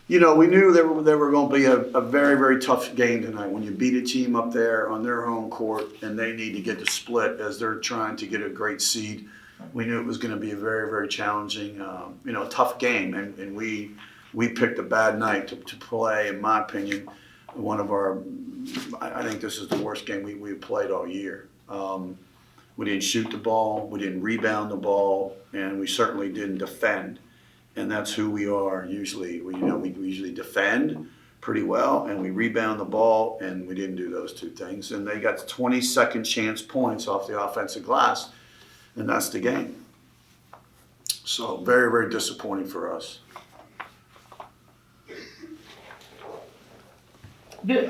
We knew they were going to be a very, very tough game tonight. When you beat a team up there on their home court and they need to get the split as they're trying to get a great seed, we knew it was going to be a very, very challenging, tough game. And we picked a bad night to play, in my opinion, I think this is the worst game we played all year. We didn't shoot the ball, we didn't rebound the ball, and we certainly didn't defend. And that's who we are usually. We usually defend pretty well, and we rebound the ball, and we didn't do those two things. And they got 20-second chance points off the offensive glass, and that's the game. So very, very disappointing for us. Did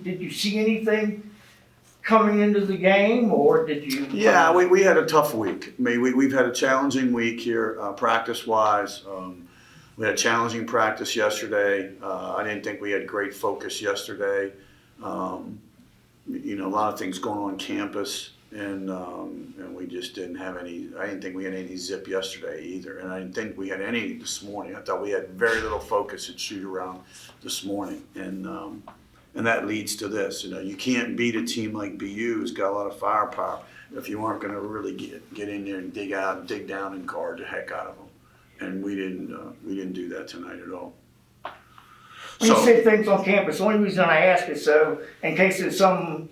you see anything coming into the game, or did you? Yeah, we had a tough week. I mean, we've had a challenging week here, practice-wise. We had a challenging practice yesterday. I didn't think we had great focus yesterday. A lot of things going on campus, and we just didn't have any. I didn't think we had any zip yesterday either, and I didn't think we had any this morning. I thought we had very little focus at shoot-around this morning, and that leads to this. You can't beat a team like BU who's got a lot of firepower if you aren't going to really get in there and dig down and guard the heck out of them. And we didn't do that tonight at all. When you say things on campus, the only reason I ask is so in case there's some,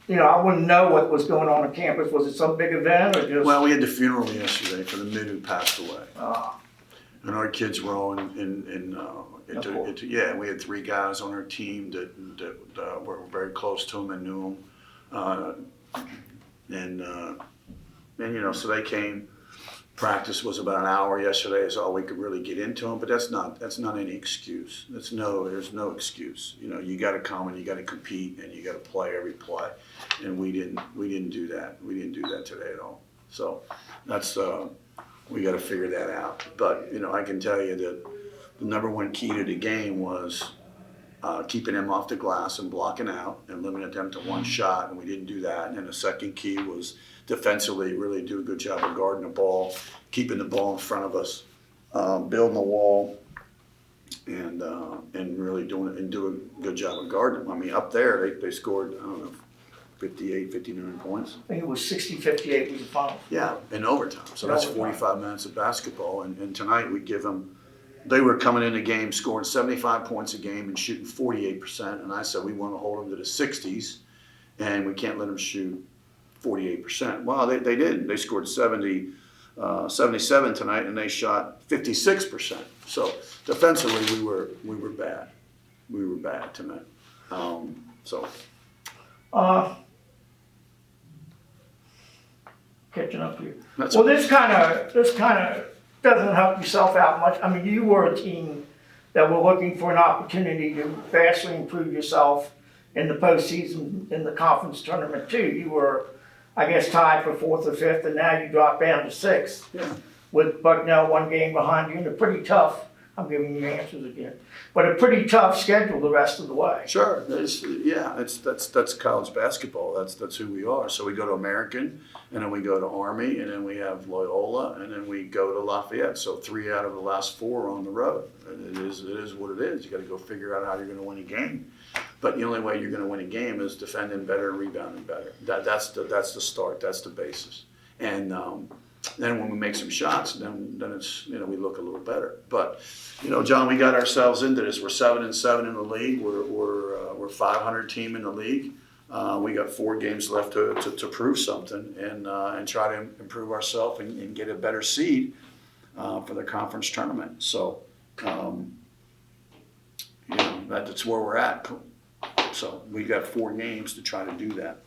I wouldn't know what was going on campus. Was it some big event or just? Well, we had the funeral yesterday for the mid who passed away. And our kids were all we had 3 guys on our team that were very close to him and knew him. So they came. Practice was about an hour yesterday. Is all we could really get into them, but that's not any excuse. There's no excuse. You got to come and you got to compete and you got to play every play, and we didn't do that. We didn't do that today at all. So that's we got to figure that out. But I can tell you that the number one key to the game was keeping them off the glass and blocking out and limiting them to one shot, and we didn't do that. And the second key was defensively really do a good job of guarding the ball, keeping the ball in front of us, building the wall, and really do a good job of guarding them. I mean, up there they scored 58, 59 points. I think it was 60-58 was the final. Yeah, in overtime. So that's 45 minutes of basketball. And tonight we give them. They were coming in the game scoring 75 points a game and shooting 48%. And I said we want to hold them to the 60s, and we can't let them shoot 48%. Well, they didn't. They scored 77 tonight, and they shot 56%. So defensively, we were bad. We were bad tonight. Catching up here. This kind of doesn't help yourself out much. I mean, you were a team that were looking for an opportunity to vastly improve yourself in the postseason, in the conference tournament too. You were, I guess, tied for 4th or 5th, and now you drop down to 6th. Yeah. With Bucknell 1 game behind you, and a pretty tough. I'm giving you answers again, but a pretty tough schedule the rest of the way. Sure, that's college basketball. That's who we are. So we go to American, and then we go to Army, and then we have Loyola, and then we go to Lafayette. So 3 out of the last 4 are on the road. It is what it is. You got to go figure out how you're going to win a game. But the only way you're going to win a game is defending better and rebounding better. That's the start. That's the basis. And then when we make some shots, then it's we look a little better. But John, we got ourselves into this. We're 7-7 in the league. We're 500 team in the league. We got 4 games left to prove something and try to improve ourselves and get a better seed for the conference tournament. So that's where we're at. So we got 4 games to try to do that.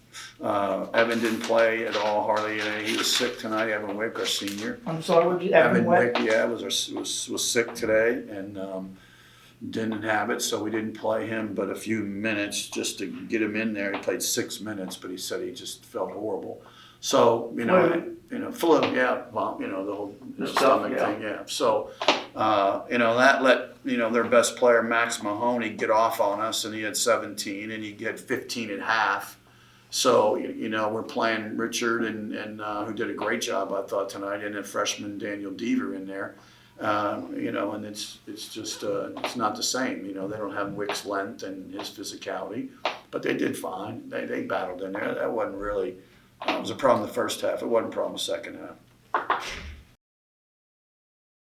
Evan didn't play at all, hardly. He was sick tonight. Evan Wick, our senior. I'm sorry, Evan Wick? Yeah, was sick today and didn't have it, so we didn't play him. But a few minutes just to get him in there. He played 6 minutes, but he said he just felt horrible. So flu, yeah, the whole stomach thing, yeah. So that let their best player Max Mahoney get off on us, and he had 17, and he had 15 at half. So, we're playing Richard and who did a great job, I thought, tonight, and then freshman Daniel Deaver in there. You know, and it's just, it's not the same, you know, they don't have Wick's length and his physicality, but they did fine. They battled in there. That wasn't really, it was a problem the first half. It wasn't a problem the second half.